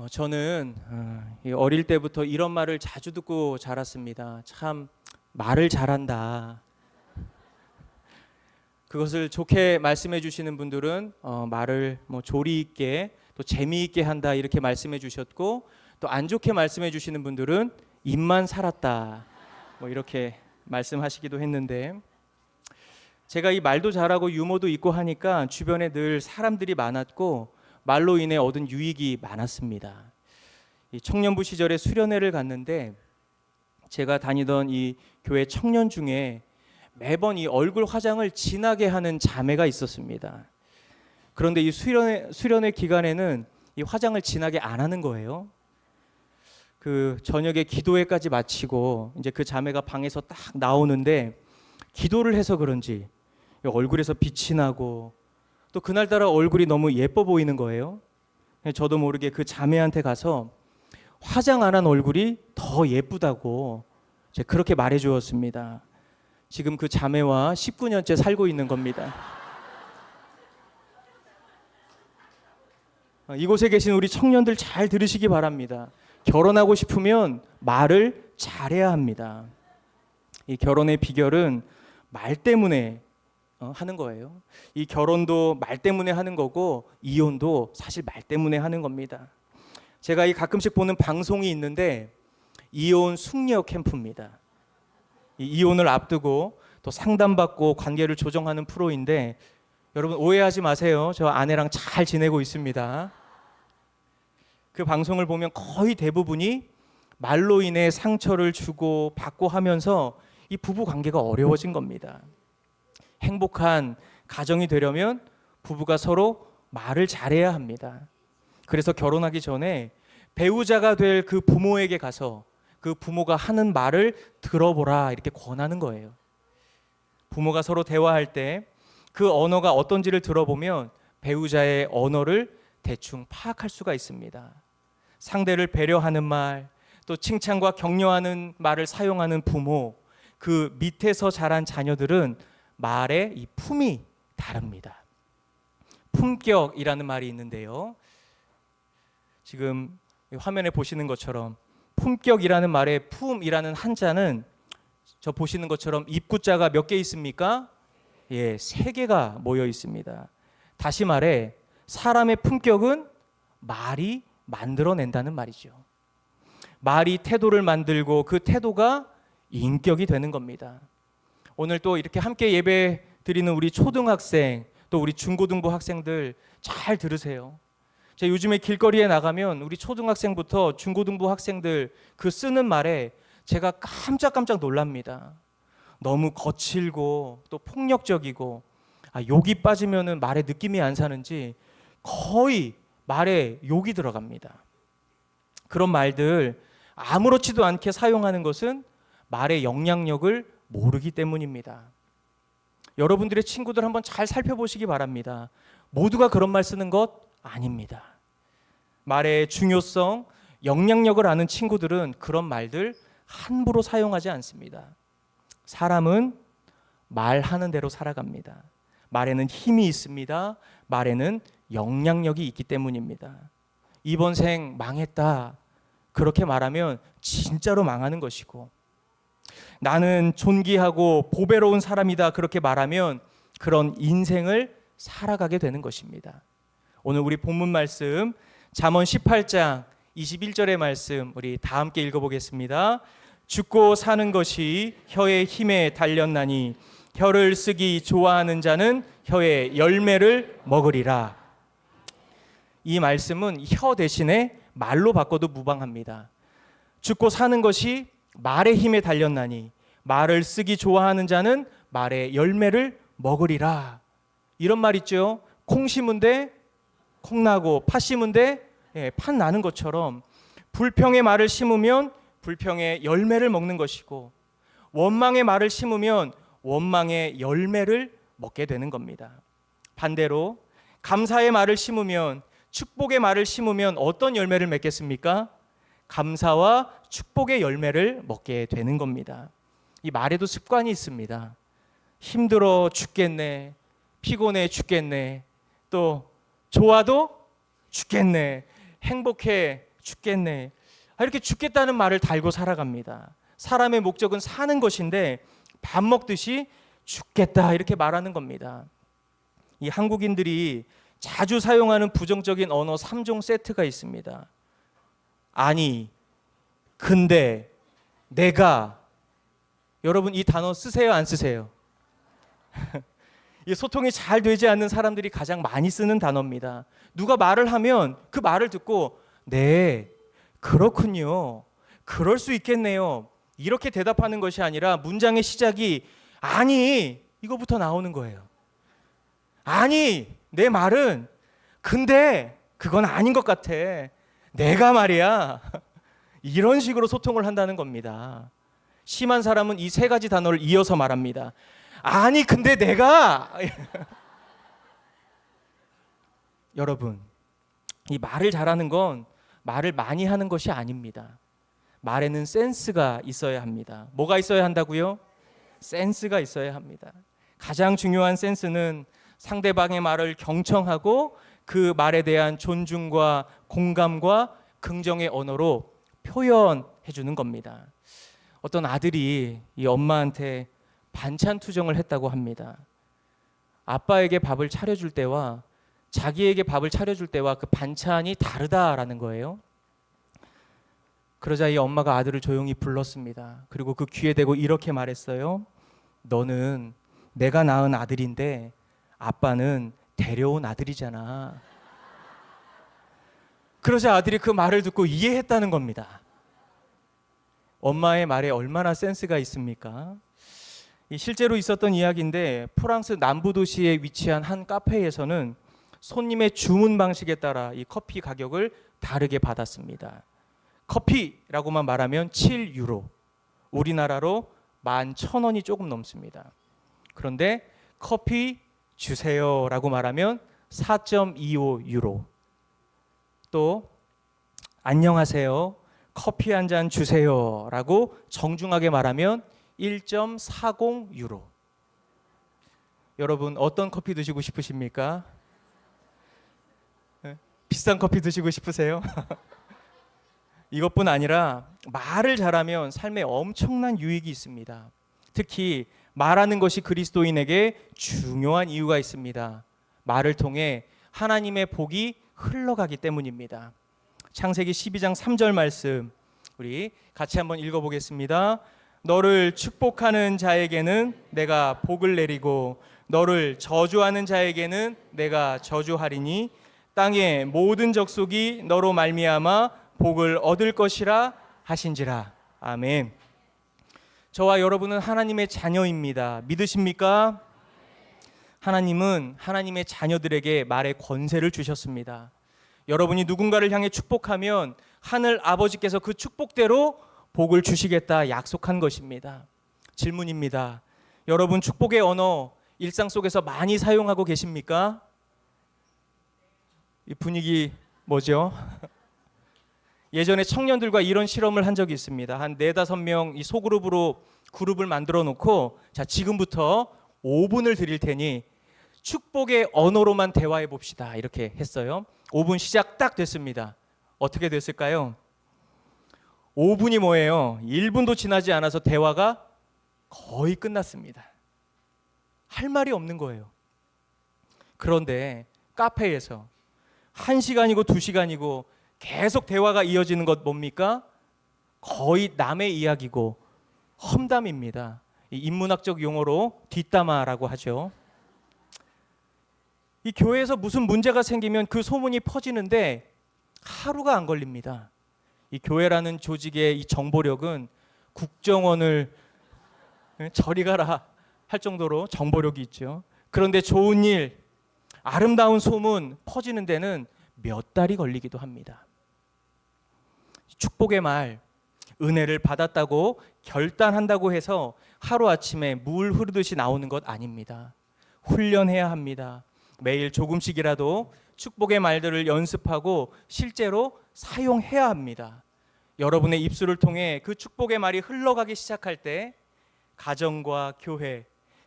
저는 어릴 때부터 이런 말을 자주 듣고 자랐습니다. 참 말을 잘한다. 그것을 좋게 말씀해 주시는 분들은 말을 조리 있게 또 재미있게 한다 이렇게 말씀해 주셨고, 또 안 좋게 말씀해 주시는 분들은 입만 살았다 이렇게 말씀하시기도 했는데, 제가 이 말도 잘하고 유머도 있고 하니까 주변에 늘 사람들이 많았고 말로 인해 얻은 유익이 많았습니다. 이 청년부 시절에 수련회를 갔는데, 제가 다니던 이 교회 청년 중에 매번 이 얼굴 화장을 진하게 하는 자매가 있었습니다. 그런데 이 수련회 기간에는 이 화장을 진하게 안 하는 거예요. 그 저녁에 기도회까지 마치고 이제 그 자매가 방에서 딱 나오는데, 기도를 해서 그런지 얼굴에서 빛이 나고 또 그날따라 얼굴이 너무 예뻐 보이는 거예요. 저도 모르게 그 자매한테 가서 화장 안 한 얼굴이 더 예쁘다고 제가 그렇게 말해 주었습니다. 지금 그 자매와 19년째 살고 있는 겁니다. 이곳에 계신 우리 청년들 잘 들으시기 바랍니다. 결혼하고 싶으면 말을 잘해야 합니다. 이 결혼의 비결은 말 때문에 하는 거예요. 이 결혼도 말 때문에 하는 거고, 이혼도 사실 말 때문에 하는 겁니다. 제가 이 가끔씩 보는 방송이 있는데 이혼 숙녀 캠프입니다. 이 이혼을 앞두고 또 상담받고 관계를 조정하는 프로인데, 여러분 오해하지 마세요. 저 아내랑 잘 지내고 있습니다. 그 방송을 보면 거의 대부분이 말로 인해 상처를 주고 받고 하면서 이 부부 관계가 어려워진 겁니다. 행복한 가정이 되려면 부부가 서로 말을 잘해야 합니다. 그래서 결혼하기 전에 배우자가 될 그 부모에게 가서 그 부모가 하는 말을 들어보라 이렇게 권하는 거예요. 부모가 서로 대화할 때 그 언어가 어떤지를 들어보면 배우자의 언어를 대충 파악할 수가 있습니다. 상대를 배려하는 말, 또 칭찬과 격려하는 말을 사용하는 부모, 그 밑에서 자란 자녀들은 말의 이 품이 다릅니다. 품격이라는 말이 있는데요. 지금 화면에 보시는 것처럼 품격이라는 말의 품이라는 한자는 저 보시는 것처럼 입구자가 몇 개 있습니까? 예, 3개가 모여 있습니다. 다시 말해 사람의 품격은 말이 만들어낸다는 말이죠. 말이 태도를 만들고 그 태도가 인격이 되는 겁니다. 오늘 또 이렇게 함께 예배 드리는 우리 초등학생, 또 우리 중고등부 학생들 잘 들으세요. 제가 요즘에 길거리에 나가면 우리 초등학생부터 중고등부 학생들 그 쓰는 말에 제가 깜짝깜짝 놀랍니다. 너무 거칠고 또 폭력적이고, 욕이 빠지면은 말에 느낌이 안 사는지 거의 말에 욕이 들어갑니다. 그런 말들 아무렇지도 않게 사용하는 것은 말의 영향력을 모르기 때문입니다. 여러분들의 친구들 한번 잘 살펴보시기 바랍니다. 모두가 그런 말 쓰는 것 아닙니다. 말의 중요성, 영향력을 아는 친구들은 그런 말들 함부로 사용하지 않습니다. 사람은 말하는 대로 살아갑니다. 말에는 힘이 있습니다. 말에는 영향력이 있기 때문입니다. 이번 생 망했다 그렇게 말하면 진짜로 망하는 것이고, 나는 존귀하고 보배로운 사람이다 그렇게 말하면 그런 인생을 살아가게 되는 것입니다. 오늘 우리 본문 말씀 잠언 18장 21절의 말씀 우리 다 함께 읽어보겠습니다. 죽고 사는 것이 혀의 힘에 달렸나니 혀를 쓰기 좋아하는 자는 혀의 열매를 먹으리라. 이 말씀은 혀 대신에 말로 바꿔도 무방합니다. 죽고 사는 것이 말의 힘에 달렸나니 말을 쓰기 좋아하는 자는 말의 열매를 먹으리라. 이런 말 있죠. 콩 심은데 콩 나고 팥 심은데 팥 나는 것처럼 불평의 말을 심으면 불평의 열매를 먹는 것이고, 원망의 말을 심으면 원망의 열매를 먹게 되는 겁니다. 반대로 감사의 말을 심으면, 축복의 말을 심으면 어떤 열매를 맺겠습니까? 감사와 축복의 열매를 먹게 되는 겁니다. 이 말에도 습관이 있습니다. 힘들어 죽겠네, 피곤해 죽겠네, 또 좋아도 죽겠네, 행복해 죽겠네. 이렇게 죽겠다는 말을 달고 살아갑니다. 사람의 목적은 사는 것인데 밥 먹듯이 죽겠다 이렇게 말하는 겁니다. 이 한국인들이 자주 사용하는 부정적인 언어 3종 세트가 있습니다. 아니, 근데, 내가. 여러분 이 단어 쓰세요, 안 쓰세요? 이 소통이 잘 되지 않는 사람들이 가장 많이 쓰는 단어입니다. 누가 말을 하면 그 말을 듣고 네, 그렇군요. 그럴 수 있겠네요. 이렇게 대답하는 것이 아니라 문장의 시작이 아니, 이거부터 나오는 거예요. 아니, 내 말은 근데 그건 아닌 것 같아. 내가 말이야. 이런 식으로 소통을 한다는 겁니다. 심한 사람은 이 세 가지 단어를 이어서 말합니다. 아니, 근데 내가 여러분, 이 말을 잘하는 건 말을 많이 하는 것이 아닙니다. 말에는 센스가 있어야 합니다. 뭐가 있어야 한다고요? 센스가 있어야 합니다. 가장 중요한 센스는 상대방의 말을 경청하고 그 말에 대한 존중과 공감과 긍정의 언어로 표현해 주는 겁니다. 어떤 아들이 이 엄마한테 반찬 투정을 했다고 합니다. 아빠에게 밥을 차려줄 때와 자기에게 밥을 차려줄 때와 그 반찬이 다르다라는 거예요. 그러자 이 엄마가 아들을 조용히 불렀습니다. 그리고 그 귀에 대고 이렇게 말했어요. 너는 내가 낳은 아들인데 아빠는 데려온 아들이잖아. 그러자 아들이 그 말을 듣고 이해했다는 겁니다. 엄마의 말에 얼마나 센스가 있습니까? 실제로 있었던 이야기인데 프랑스 남부 도시에 위치한 한 카페에서는 손님의 주문 방식에 따라 이 커피 가격을 다르게 받았습니다. 커피라고만 말하면 7유로, 우리나라로 11,000원이 조금 넘습니다. 그런데 커피 주세요라고 말하면 4.25유로, 또 안녕하세요, 커피 한 잔 주세요라고 정중하게 말하면 1.40유로. 여러분 어떤 커피 드시고 싶으십니까? 비싼 커피 드시고 싶으세요? 이것뿐 아니라 말을 잘하면 삶에 엄청난 유익이 있습니다. 특히 말하는 것이 그리스도인에게 중요한 이유가 있습니다. 말을 통해 하나님의 복이 흘러가기 때문입니다. 창세기 12장 3절 말씀 우리 같이 한번 읽어보겠습니다. 너를 축복하는 자에게는 내가 복을 내리고 너를 저주하는 자에게는 내가 저주하리니 땅의 모든 족속이 너로 말미암아 복을 얻을 것이라 하신지라. 아멘. 저와 여러분은 하나님의 자녀입니다. 믿으십니까? 하나님은 하나님의 자녀들에게 말의 권세를 주셨습니다. 여러분이 누군가를 향해 축복하면 하늘 아버지께서 그 축복대로 복을 주시겠다 약속한 것입니다. 질문입니다. 여러분 축복의 언어 일상 속에서 많이 사용하고 계십니까? 이 분위기 뭐죠? 예전에 청년들과 이런 실험을 한 적이 있습니다. 한 4-5명 이 소그룹으로 그룹을 만들어 놓고 자 지금부터 5분을 드릴 테니 축복의 언어로만 대화해 봅시다 이렇게 했어요. 5분 시작 딱 됐습니다. 어떻게 됐을까요? 5분이 뭐예요? 1분도 지나지 않아서 대화가 거의 끝났습니다. 할 말이 없는 거예요. 그런데 카페에서 1시간이고 2시간이고 계속 대화가 이어지는 것 뭡니까? 거의 남의 이야기고 험담입니다. 이 인문학적 용어로 뒷담화라고 하죠. 이 교회에서 무슨 문제가 생기면 그 소문이 퍼지는데 하루가 안 걸립니다. 이 교회라는 조직의 이 정보력은 국정원을 저리 가라 할 정도로 정보력이 있죠. 그런데 좋은 일, 아름다운 소문 퍼지는 데는 몇 달이 걸리기도 합니다. 축복의 말, 은혜를 받았다고 결단한다고 해서 하루아침에 물 흐르듯이 나오는 것 아닙니다. 훈련해야 합니다. 매일 조금씩이라도 축복의 말들을 연습하고 실제로 사용해야 합니다. 여러분의 입술을 통해 그 축복의 말이 흘러가기 시작할 때 가정과 교회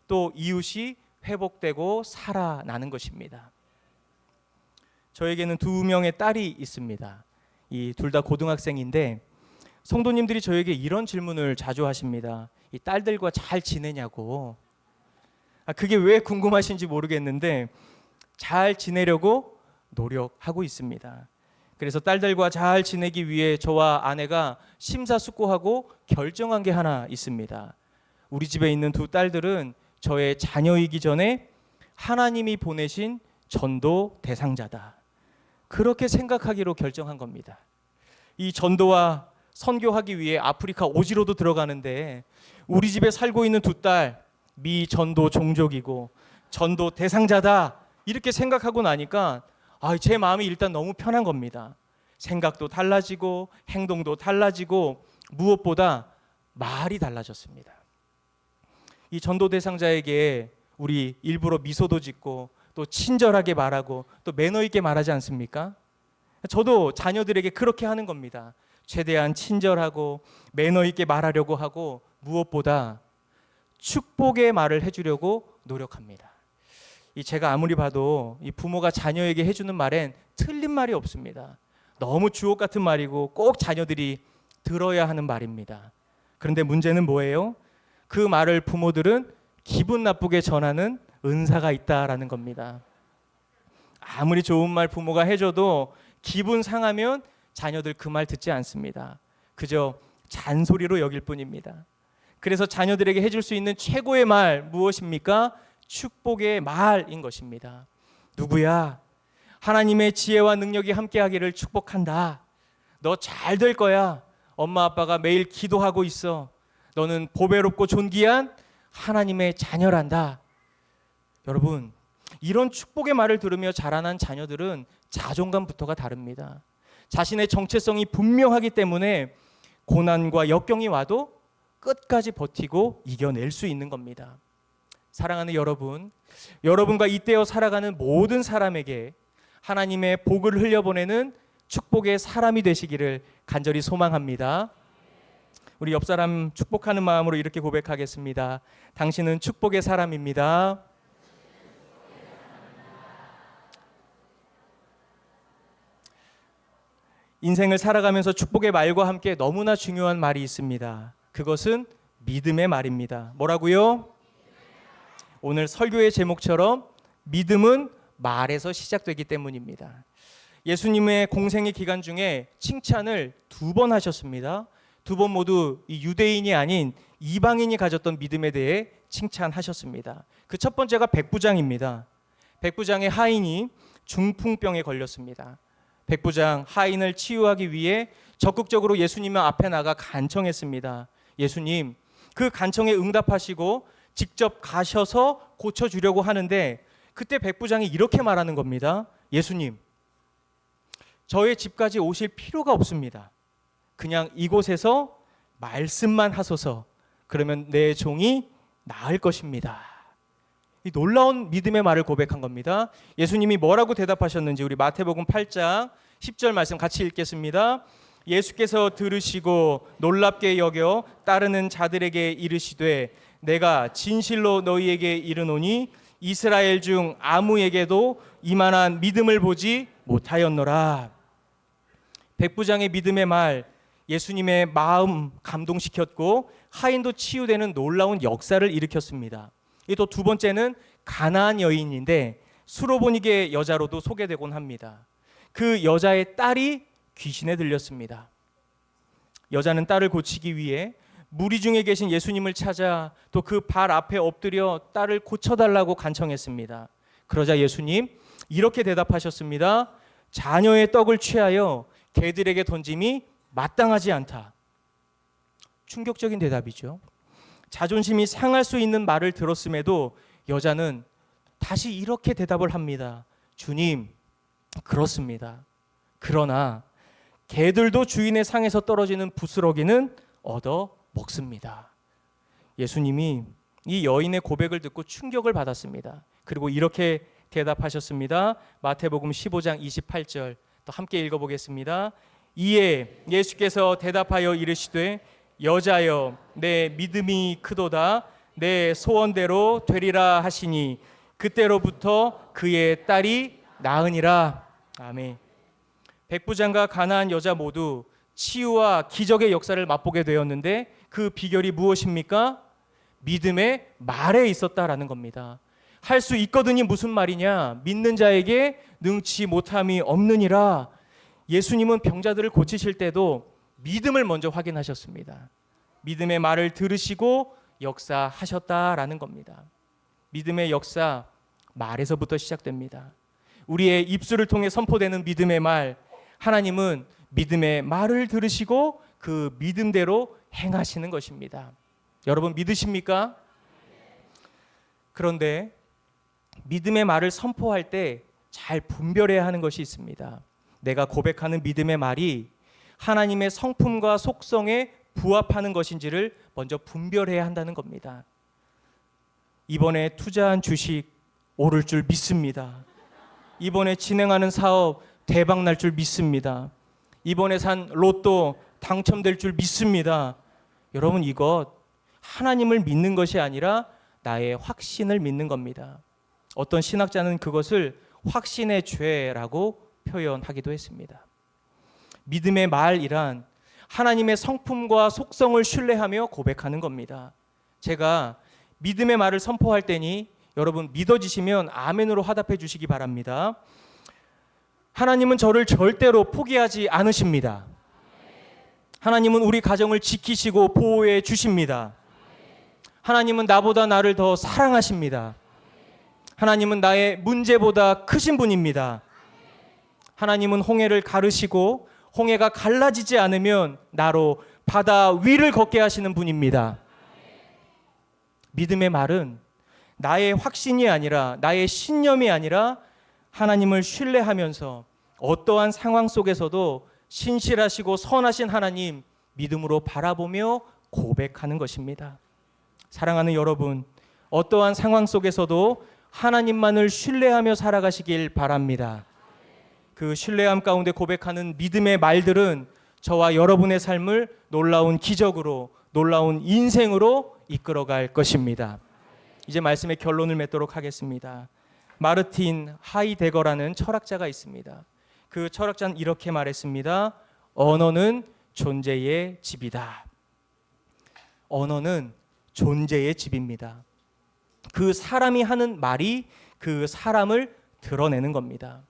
또 이웃이 회복되고 살아나는 것입니다. 저에게는 2명의 딸이 있습니다. 이 둘 다 고등학생인데 성도님들이 저에게 이런 질문을 자주 하십니다. 이 딸들과 잘 지내냐고. 그게 왜 궁금하신지 모르겠는데 잘 지내려고 노력하고 있습니다. 그래서 딸들과 잘 지내기 위해 저와 아내가 심사숙고하고 결정한 게 하나 있습니다. 우리 집에 있는 두 딸들은 저의 자녀이기 전에 하나님이 보내신 전도 대상자다. 그렇게 생각하기로 결정한 겁니다. 이 전도와 선교하기 위해 아프리카 오지로도 들어가는데 우리 집에 살고 있는 두 딸 미전도 종족이고 전도 대상자다 이렇게 생각하고 나니까 제 마음이 일단 너무 편한 겁니다. 생각도 달라지고 행동도 달라지고 무엇보다 말이 달라졌습니다. 이 전도 대상자에게 우리 일부러 미소도 짓고 또 친절하게 말하고 또 매너 있게 말하지 않습니까? 저도 자녀들에게 그렇게 하는 겁니다. 최대한 친절하고 매너 있게 말하려고 하고 무엇보다 축복의 말을 해주려고 노력합니다. 제가 아무리 봐도 이 부모가 자녀에게 해주는 말엔 틀린 말이 없습니다. 너무 주옥 같은 말이고 꼭 자녀들이 들어야 하는 말입니다. 그런데 문제는 뭐예요? 그 말을 부모들은 기분 나쁘게 전하는 은사가 있다라는 겁니다. 아무리 좋은 말 부모가 해줘도 기분 상하면 자녀들 그 말 듣지 않습니다. 그저 잔소리로 여길 뿐입니다. 그래서 자녀들에게 해줄 수 있는 최고의 말 무엇입니까? 축복의 말인 것입니다. 누구야? 하나님의 지혜와 능력이 함께하기를 축복한다. 너 잘 될 거야. 엄마 아빠가 매일 기도하고 있어. 너는 보배롭고 존귀한 하나님의 자녀란다. 여러분, 이런 축복의 말을 들으며 자라난 자녀들은 자존감부터가 다릅니다. 자신의 정체성이 분명하기 때문에 고난과 역경이 와도 끝까지 버티고 이겨낼 수 있는 겁니다. 사랑하는 여러분, 여러분과 이때어 살아가는 모든 사람에게 하나님의 복을 흘려보내는 축복의 사람이 되시기를 간절히 소망합니다. 우리 옆 사람 축복하는 마음으로 이렇게 고백하겠습니다. 당신은 축복의 사람입니다. 인생을 살아가면서 축복의 말과 함께 너무나 중요한 말이 있습니다. 그것은 믿음의 말입니다. 뭐라고요? 오늘 설교의 제목처럼 믿음은 말에서 시작되기 때문입니다. 예수님의 공생의 기간 중에 칭찬을 2번 하셨습니다. 2번 모두 이 유대인이 아닌 이방인이 가졌던 믿음에 대해 칭찬하셨습니다. 그 첫 번째가 백부장입니다. 백부장의 하인이 중풍병에 걸렸습니다. 백부장 하인을 치유하기 위해 적극적으로 예수님 앞에 나가 간청했습니다. 예수님, 그 간청에 응답하시고 직접 가셔서 고쳐주려고 하는데 그때 백부장이 이렇게 말하는 겁니다. 예수님, 저의 집까지 오실 필요가 없습니다. 그냥 이곳에서 말씀만 하소서. 그러면 내 종이 나을 것입니다. 이 놀라운 믿음의 말을 고백한 겁니다. 예수님이 뭐라고 대답하셨는지 우리 마태복음 8장 10절 말씀 같이 읽겠습니다. 예수께서 들으시고 놀랍게 여겨 따르는 자들에게 이르시되 내가 진실로 너희에게 이르노니 이스라엘 중 아무에게도 이만한 믿음을 보지 못하였노라. 백부장의 믿음의 말, 예수님의 마음 감동시켰고 하인도 치유되는 놀라운 역사를 일으켰습니다. 또 2번째는 가나안 여인인데 수로보니게 여자로도 소개되곤 합니다. 그 여자의 딸이 귀신에 들렸습니다. 여자는 딸을 고치기 위해 무리 중에 계신 예수님을 찾아 또 그 발 앞에 엎드려 딸을 고쳐달라고 간청했습니다. 그러자 예수님 이렇게 대답하셨습니다. 자녀의 떡을 취하여 개들에게 던짐이 마땅하지 않다. 충격적인 대답이죠. 자존심이 상할 수 있는 말을 들었음에도 여자는 다시 이렇게 대답을 합니다. 주님, 그렇습니다. 그러나 개들도 주인의 상에서 떨어지는 부스러기는 얻어 먹습니다. 예수님이 이 여인의 고백을 듣고 충격을 받았습니다. 그리고 이렇게 대답하셨습니다. 마태복음 15장 28절 또 함께 읽어보겠습니다. 이에 예수께서 대답하여 이르시되 여자여 내 믿음이 크도다 내 소원대로 되리라 하시니 그때로부터 그의 딸이 나으니라. 아멘. 백부장과 가나안 여자 모두 치유와 기적의 역사를 맛보게 되었는데 그 비결이 무엇입니까? 믿음의 말에 있었다라는 겁니다. 할 수 있거든이 무슨 말이냐? 믿는 자에게 능치 못함이 없느니라. 예수님은 병자들을 고치실 때도 믿음을 먼저 확인하셨습니다. 믿음의 말을 들으시고 역사하셨다라는 겁니다. 믿음의 역사, 말에서부터 시작됩니다. 우리의 입술을 통해 선포되는 믿음의 말, 하나님은 믿음의 말을 들으시고 그 믿음대로 행하시는 것입니다. 여러분 믿으십니까? 그런데 믿음의 말을 선포할 때 잘 분별해야 하는 것이 있습니다. 내가 고백하는 믿음의 말이 하나님의 성품과 속성에 부합하는 것인지를 먼저 분별해야 한다는 겁니다. 이번에 투자한 주식 오를 줄 믿습니다. 이번에 진행하는 사업 대박 날 줄 믿습니다. 이번에 산 로또 당첨될 줄 믿습니다. 여러분 이것 하나님을 믿는 것이 아니라 나의 확신을 믿는 겁니다. 어떤 신학자는 그것을 확신의 죄라고 표현하기도 했습니다. 믿음의 말이란 하나님의 성품과 속성을 신뢰하며 고백하는 겁니다. 제가 믿음의 말을 선포할 때니 여러분 믿어지시면 아멘으로 화답해 주시기 바랍니다. 하나님은 저를 절대로 포기하지 않으십니다. 하나님은 우리 가정을 지키시고 보호해 주십니다. 하나님은 나보다 나를 더 사랑하십니다. 하나님은 나의 문제보다 크신 분입니다. 하나님은 홍해를 가르시고 홍해가 갈라지지 않으면 나로 바다 위를 걷게 하시는 분입니다. 믿음의 말은 나의 확신이 아니라 나의 신념이 아니라 하나님을 신뢰하면서 어떠한 상황 속에서도 신실하시고 선하신 하나님 믿음으로 바라보며 고백하는 것입니다. 사랑하는 여러분, 어떠한 상황 속에서도 하나님만을 신뢰하며 살아가시길 바랍니다. 그 신뢰함 가운데 고백하는 믿음의 말들은 저와 여러분의 삶을 놀라운 기적으로, 놀라운 인생으로 이끌어갈 것입니다. 이제 말씀의 결론을 맺도록 하겠습니다. 마르틴 하이데거라는 철학자가 있습니다. 그 철학자는 이렇게 말했습니다. 언어는 존재의 집이다. 언어는 존재의 집입니다. 그 사람이 하는 말이 그 사람을 드러내는 겁니다.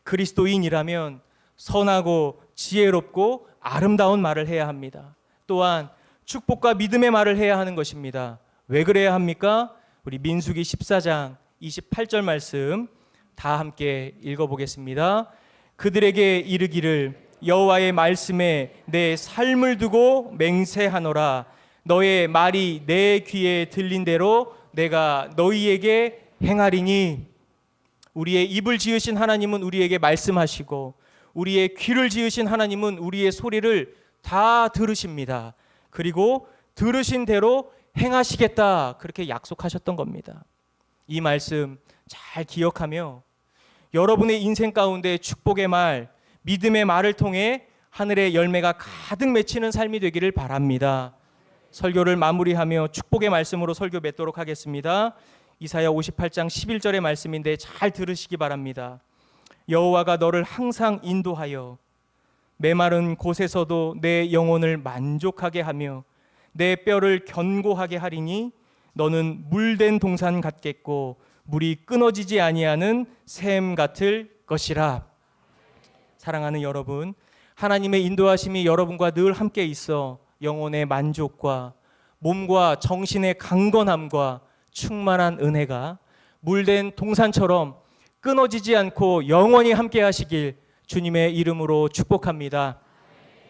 그리스도인이라면 선하고 지혜롭고 아름다운 말을 해야 합니다. 또한 축복과 믿음의 말을 해야 하는 것입니다. 왜 그래야 합니까? 우리 민수기 14장 28절 말씀 다 함께 읽어보겠습니다. 그들에게 이르기를 여호와의 말씀에 내 삶을 두고 맹세하노라. 너의 말이 내 귀에 들린 대로 내가 너희에게 행하리니. 우리의 입을 지으신 하나님은 우리에게 말씀하시고 우리의 귀를 지으신 하나님은 우리의 소리를 다 들으십니다. 그리고 들으신 대로 행하시겠다 그렇게 약속하셨던 겁니다. 이 말씀 잘 기억하며 여러분의 인생 가운데 축복의 말, 믿음의 말을 통해 하늘의 열매가 가득 맺히는 삶이 되기를 바랍니다. 설교를 마무리하며 축복의 말씀으로 설교 맺도록 하겠습니다. 이사야 58장 11절의 말씀인데 잘 들으시기 바랍니다. 여호와가 너를 항상 인도하여 메마른 곳에서도 내 영혼을 만족하게 하며 내 뼈를 견고하게 하리니 너는 물된 동산 같겠고 물이 끊어지지 아니하는 샘 같을 것이라. 사랑하는 여러분, 하나님의 인도하심이 여러분과 늘 함께 있어 영혼의 만족과 몸과 정신의 강건함과 충만한 은혜가 물된 동산처럼 끊어지지 않고 영원히 함께 하시길 주님의 이름으로 축복합니다.